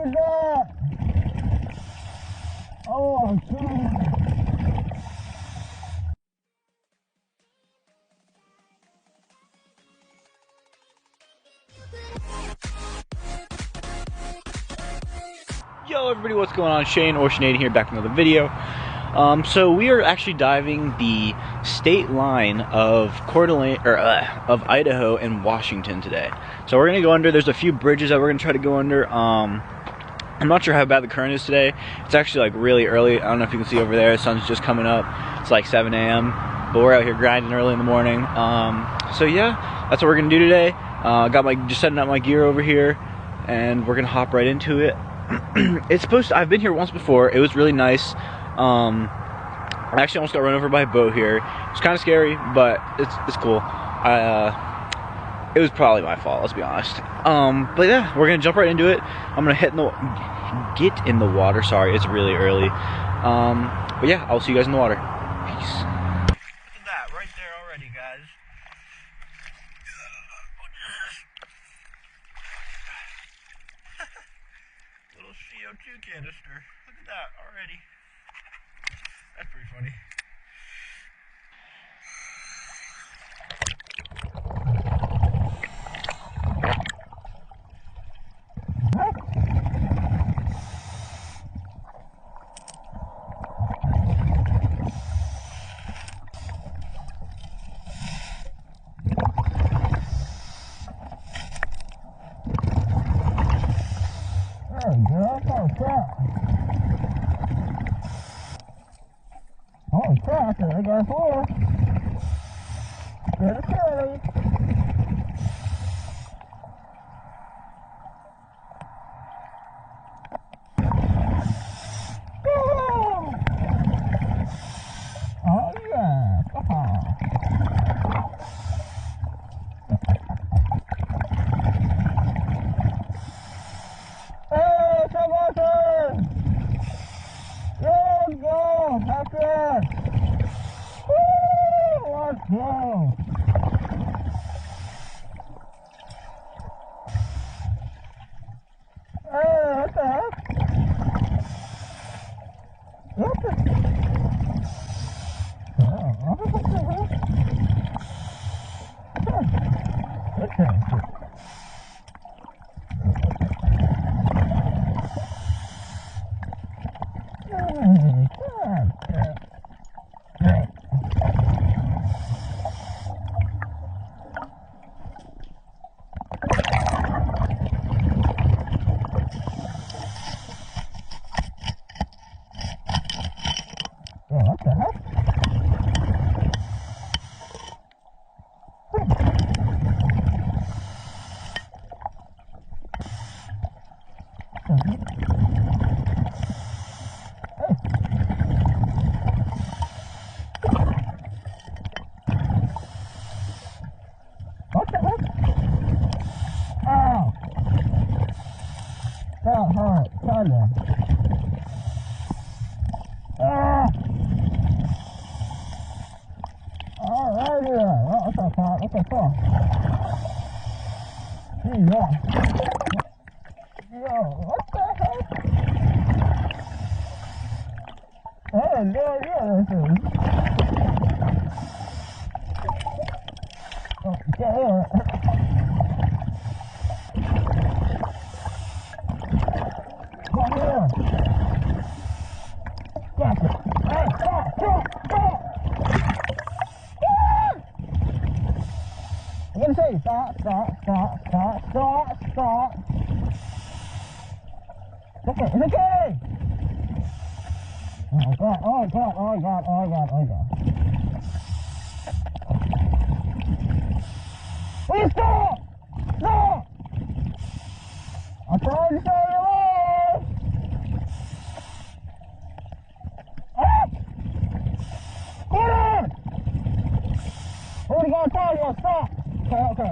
is that? Oh my God. Yo everybody, what's going on? Shane or Shainadian here, back with another video. So we are actually diving the state line of of Idaho and Washington today. So we're gonna go under. There's a few bridges that we're gonna try to go under. I'm not sure how bad the current is today. It's actually like really early. I don't know if you can see over there. The sun's just coming up. It's like 7 a.m. But we're out here grinding early in the morning. So yeah, that's what we're gonna do today. Just setting up my gear over here, and we're gonna hop right into it. I've been here once before. It was really nice. I actually almost got run over by a boat here. It's kind of scary, but it's cool. It was probably my fault, let's be honest. But yeah, we're gonna jump right into it. I'm gonna get in the water. Sorry, it's really early. But yeah, I'll see you guys in the water. Peace. Look at that, right there already, guys. Little CO2 canister. Look at that already. That's pretty funny. Holy crap, I got four. Get it early. Oh yeah, hey, come on, sir. Let's go, back there. Woo, let's go. Hey, what the heck? What the? What the heck? What the heck? Oh! That hurt, kinda. Ah! Alrighty then. Well, what's up, Pat? What's up, Paul? Yo, what the heck? I have no idea this is. Oh, get in. Come here. Gotcha. Hey, stop. I'm gonna say stop. It's okay. Oh God. Please stop! Stop! I'm trying to save your life! Ah! Get in! What are you gonna tell you? Stop! Okay.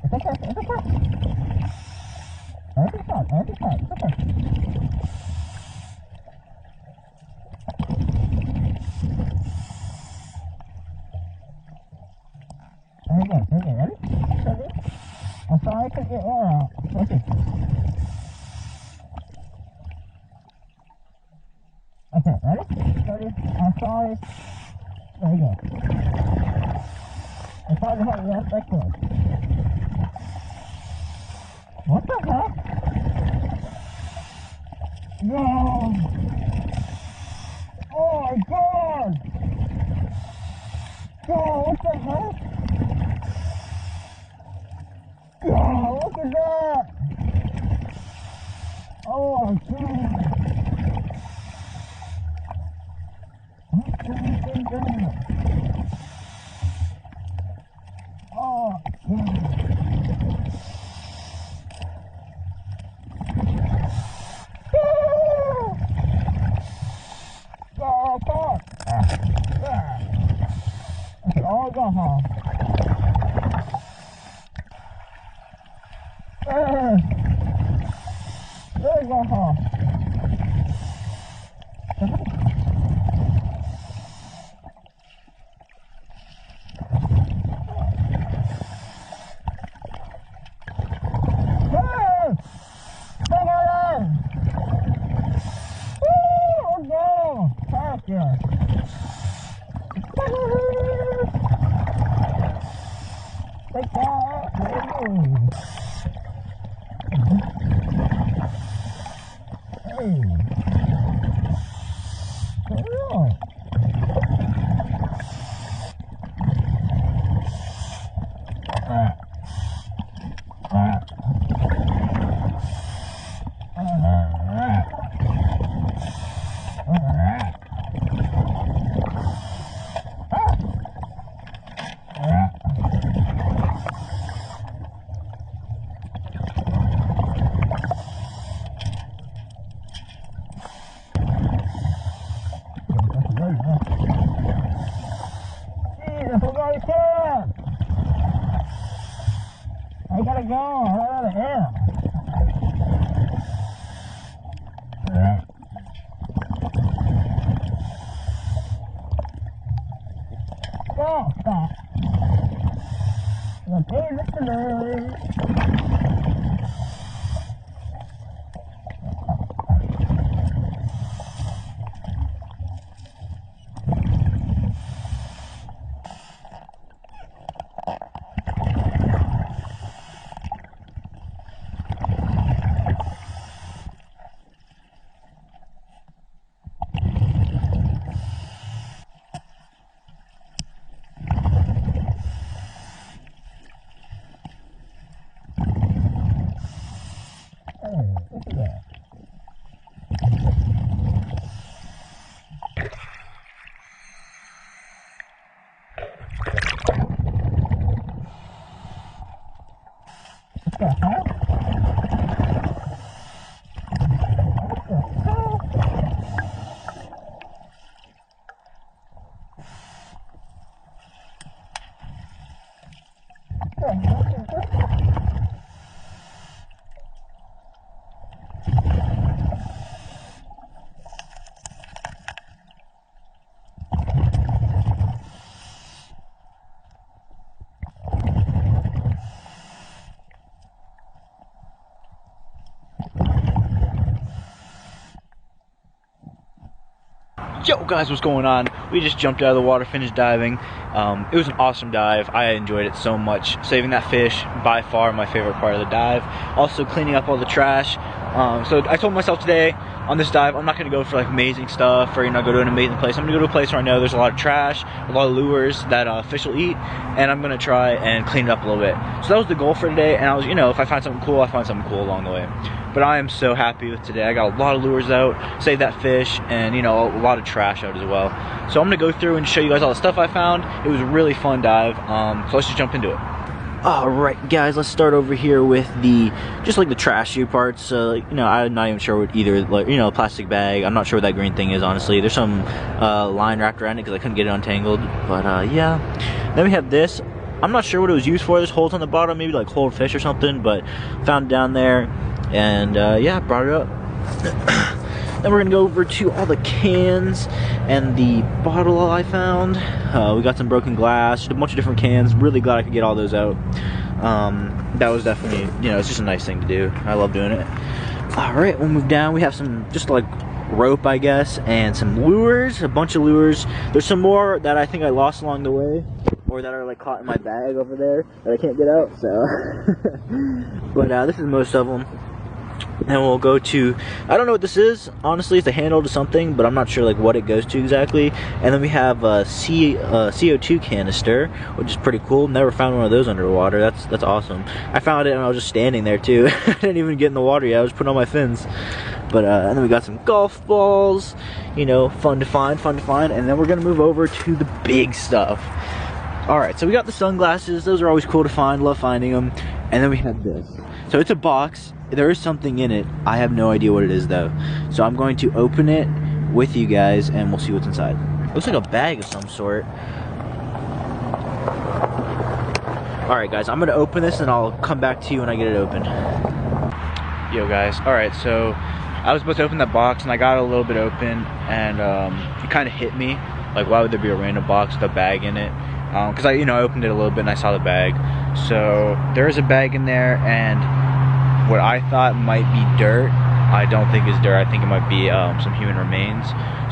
It's okay. It's okay. It's okay. Very good. Ready? I'm sorry I took your air out. Okay. Sorry. There you go. I tried to help you out that good. What the heck? No! Oh my god! God, what the heck? God, look at that! Oh my god! What the heck is that? Oh god! Oh god! Okay, all go home. There we go home. I gotta go, I'm out of air. Oh, stop. Okay, listeners. Look at that. What the heck? Yo guys, what's going on? We just jumped out of the water, finished diving. It was an awesome dive. I enjoyed it so much. Saving that fish, by far my favorite part of the dive. Also cleaning up all the trash. So I told myself today on this dive, I'm not gonna go for like amazing stuff or go to an amazing place. I'm gonna go to a place where I know there's a lot of trash, a lot of lures that fish will eat, and I'm gonna try and clean it up a little bit. So that was the goal for today, and I was, if I find something cool, I find something cool along the way. But I am so happy with today. I got a lot of lures out, saved that fish, and a lot of trash out as well. So I'm gonna go through and show you guys all the stuff I found. It was a really fun dive, so let's just jump into it. Alright guys, let's start over here with the trashy parts. I'm not even sure what either, a plastic bag. I'm not sure what that green thing is, honestly. There's some line wrapped around it because I couldn't get it untangled. But yeah. Then we have this. I'm not sure what it was used for. There's holes on the bottom, maybe like hold fish or something, but found it down there. And yeah, brought it up. Then we're gonna go over to all the cans and the bottle I found. We got some broken glass, just a bunch of different cans. Really glad I could get all those out. That was definitely, it's just a nice thing to do. I love doing it. All right, we'll move down. We have some just like rope, I guess, and some lures, a bunch of lures. There's some more that I think I lost along the way, or that are like caught in my bag over there that I can't get out, so. But this is most of them. And we'll go to, I don't know what this is, honestly. It's a handle to something, but I'm not sure like what it goes to exactly. And then we have a CO2 canister, which is pretty cool. Never found one of those underwater. That's awesome. I found it and I was just standing there too. I didn't even get in the water yet. I was putting on my fins. But and then we got some golf balls, you know, fun to find. And then we're gonna move over to the big stuff. All right, so we got the sunglasses. Those are always cool to find. Love finding them. And then we have this. So it's a box. There is something in it. I have no idea what it is though. So I'm going to open it with you guys and we'll see what's inside. Looks like a bag of some sort. Alright guys, I'm gonna open this and I'll come back to you when I get it open. Yo guys, alright, so I was supposed to open that box and I got it a little bit open and it kind of hit me. Like, why would there be a random box with a bag in it? Because I opened it a little bit and I saw the bag. So there is a bag in there, and what I thought might be dirt, I don't think is dirt. I think it might be some human remains.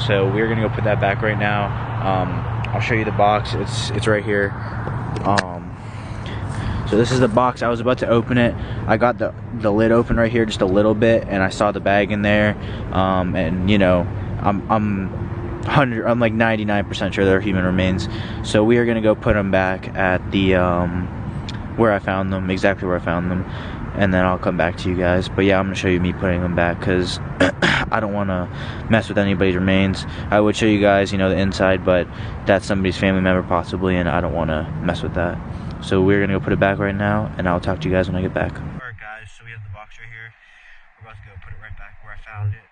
So we're gonna go put that back right now. I'll show you the box. It's right here. So this is the box. I was about to open it. I got the lid open right here just a little bit, and I saw the bag in there. And you know, I'm like 99% sure they're human remains. So we are gonna go put them back at the where I found them, exactly where I found them, and then I'll come back to you guys. But yeah, I'm gonna show you me putting them back because I don't want to mess with anybody's remains. I would show you guys, you know, the inside, but that's somebody's family member possibly, and I don't want to mess with that. So we're gonna go put it back right now, and I'll talk to you guys when I get back. All right, guys. So we have the box right here. We're about to go put it right back where I found it.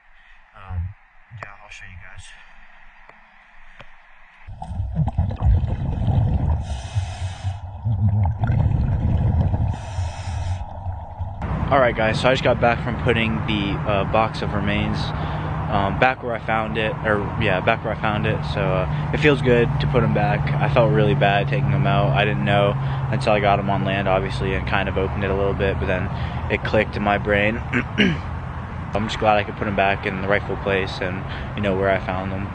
Yeah, I'll show you guys. Alright guys, so I just got back from putting the box of remains back where I found it, back where I found it. So it feels good to put them back. I felt really bad taking them out. I didn't know until I got them on land, obviously, and kind of opened it a little bit, but then it clicked in my brain. I'm just glad I could put them back in the rightful place and, you know, where I found them.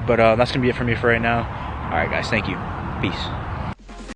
But that's gonna be it for me for right now. Alright guys, thank you. Peace.